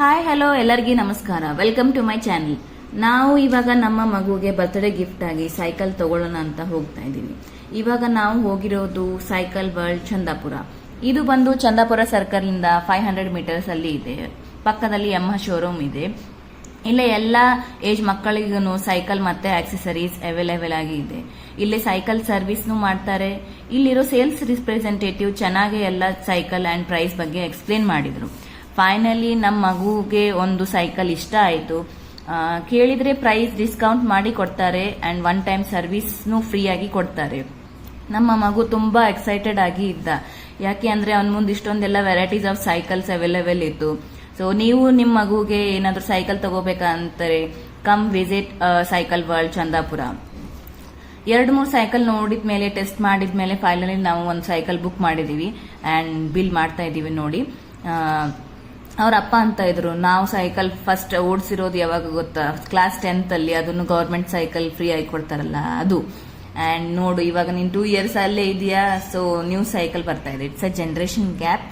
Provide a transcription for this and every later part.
Hi hello ಎಲ್ಲರಿಗೂ ನಮಸ್ಕಾರ. Welcome to my channel. ನಾವು ಇವಾಗ ನಮ್ಮ ಮಗುಗೆ ಬರ್ತ್ಡೇ ಗಿಫ್ಟ್ ಆಗಿ ಸೈಕಲ್ ತಗೊಳ್ಳೋಣ ಅಂತ ಹೋಗ್ತಾ ಇದ್ದೀವಿ. ಇವಾಗ ನಾವು ಹೋಗಿರೋದು ಸೈಕಲ್ ವರ್ಲ್ಡ್ ಚಂದಾಪುರ. ಇದು ಬಂದು ಚಂದಾಪುರ ಸರ್ಕಲ್ ಇಂದ 500 ಮೀಟರ್ಸ್ ಅಲ್ಲಿ ಇದೆ. ಪಕ್ಕದಲ್ಲಿ ಯಮಹ ಶೋರೂಮ್ ಇದೆ. ಇಲ್ಲೇ ಎಲ್ಲ ಏಜ್ ಮಕ್ಕಳಿಗೂ ಸೈಕಲ್ ಮತ್ತೆ ಆಕ್ಸೆಸರೀಸ್ ಅವೈಲೇಬಲ್ ಆಗಿ ಇದೆ. ಇಲ್ಲಿ ಸೈಕಲ್ ಸರ್ವಿಸ್ನು ಮಾಡ್ತಾರೆ. ಇಲ್ಲಿರೋ ಸೇಲ್ಸ್ ರಿಪ್ರೆಸೆಂಟೇಟಿವ್ ಚೆನ್ನಾಗಿ ಎಲ್ಲ ಸೈಕಲ್ ಅಂಡ್ ಪ್ರೈಸ್ ಬಗ್ಗೆ ಎಕ್ಸ್ಪ್ಲೇನ್ ಮಾಡಿದ್ರು. ಫೈನಲಿ ನಮ್ಮ ಮಗುಗೆ ಒಂದು ಸೈಕಲ್ ಇಷ್ಟ ಆಯಿತು. ಕೇಳಿದ್ರೆ ಪ್ರೈಸ್ ಡಿಸ್ಕೌಂಟ್ ಮಾಡಿ ಕೊಡ್ತಾರೆ ಅಂಡ್ ಒನ್ ಟೈಮ್ ಸರ್ವಿಸ್ನು ಫ್ರೀ ಆಗಿ ಕೊಡ್ತಾರೆ. ನಮ್ಮ ಮಗು ತುಂಬಾ ಎಕ್ಸೈಟೆಡ್ ಆಗಿ ಇದ್ದ. ಯಾಕೆ ಅಂದ್ರೆ ಅವನ ಮುಂದೆ ಇಷ್ಟೊಂದೆಲ್ಲ ವೆರೈಟೀಸ್ ಆಫ್ ಸೈಕಲ್ಸ್ ಅವೈಲೇಬಲ್ ಇತ್ತು. ಸೊ ನೀವು ನಿಮ್ಮ ಮಗುಗೆ ಏನಾದ್ರೂ ಸೈಕಲ್ ತಗೋಬೇಕಂತಾರೆ come visit cycle world Chandapura. 2-3 cycle ನೋಡಿದ ಮೇಲೆ ಟೆಸ್ಟ್ ಮಾಡಿದ ಮೇಲೆ ಫೈನಲಿ ನಾವು ಒಂದು ಸೈಕಲ್ ಬುಕ್ ಮಾಡಿದೀವಿ ಅಂಡ್ ಬಿಲ್ ಮಾಡ್ತಾ ಇದೀವಿ ನೋಡಿ. ಅವ್ರ ಅಪ್ಪ ಅಂತ ಇದ್ರು, ನಾವು ಸೈಕಲ್ ಫಸ್ಟ್ ಓಡಿಸಿರೋದು ಯಾವಾಗ ಗೊತ್ತಾ, ಕ್ಲಾಸ್ 10th ಅಲ್ಲಿ. ಅದನ್ನು ಗವರ್ಮೆಂಟ್ ಸೈಕಲ್ ಫ್ರೀ ಆಗಿ ಕೊಡ್ತಾರಲ್ಲ ಅದು. ಅಂಡ್ ನೋಡು ಇವಾಗ ನೀನ್ 2 years ಅಲ್ಲೇ ಇದೆಯಾ. ಸೊ ನ್ಯೂ ಸೈಕಲ್ ಬರ್ತಾ ಇದೆ. It's a generation gap.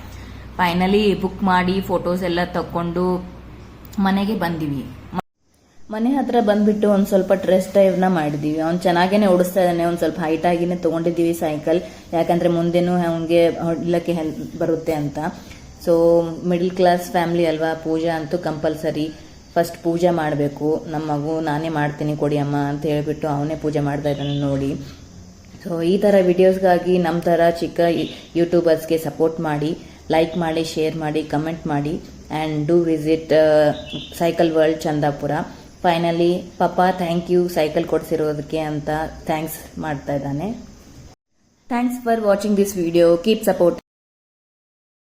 Finally book ಮಾಡಿ ಫೋಟೋಸ್ ಎಲ್ಲ ತಕೊಂಡು ಮನೆಗೆ ಬಂದಿವಿ. ಮನೆ ಹತ್ರ ಬಂದ್ಬಿಟ್ಟು ಒಂದ್ ಸ್ವಲ್ಪ ಟ್ರೆಸ್ಟ್ ಡ್ರೈವ್ ನ ಮಾಡಿದೀವಿ. ಅವ್ನು ಚೆನ್ನಾಗೇನೆ ಓಡಿಸ್ತಾ ಇದ್ದಾನೆ. ಒಂದ್ ಸ್ವಲ್ಪ ಹೈಟ್ ಆಗಿನೇ ತಗೊಂಡಿದೀವಿ ಸೈಕಲ್, ಯಾಕಂದ್ರೆ ಮುಂದೆನೂ ಅವನಿಗೆ ಹೊಡ್ಲಕ್ಕೆ ಹೆಲ್ಪ್ ಬರುತ್ತೆ ಅಂತ. ಸೊ ಮಿಡಲ್ ಕ್ಲಾಸ್ ಫ್ಯಾಮಿಲಿ ಅಲ್ವಾ, ಪೂಜಾ ಅಂತೂ ಕಂಪಲ್ಸರಿ. ಫಸ್ಟ್ ಪೂಜೆ ಮಾಡಬೇಕು. ನಮ್ಮ ಮಗು ನಾನೇ ಮಾಡ್ತೀನಿ ಕೊಡಿ ಅಮ್ಮ ಅಂತ ಹೇಳ್ಬಿಟ್ಟು ಅವನೇ ಪೂಜೆ ಮಾಡ್ತಾ ಇದ್ದಾನೆ ನೋಡಿ. ಸೊ ಈ ಥರ ವಿಡಿಯೋಸ್ಗಾಗಿ ನಮ್ಮ ಥರ ಚಿಕ್ಕ ಯೂಟ್ಯೂಬರ್ಸ್ಗೆ ಸಪೋರ್ಟ್ ಮಾಡಿ, ಲೈಕ್ ಮಾಡಿ, ಶೇರ್ ಮಾಡಿ, ಕಮೆಂಟ್ ಮಾಡಿ and do visit cycle world Chandapura. Finally ಪಾಪಾ ಥ್ಯಾಂಕ್ ಯು ಸೈಕಲ್ ಕೊಡಿಸಿರೋದಕ್ಕೆ ಅಂತ ಥ್ಯಾಂಕ್ಸ್ ಮಾಡ್ತಾ ಇದ್ದಾನೆ. Thanks for watching this video. Keep support.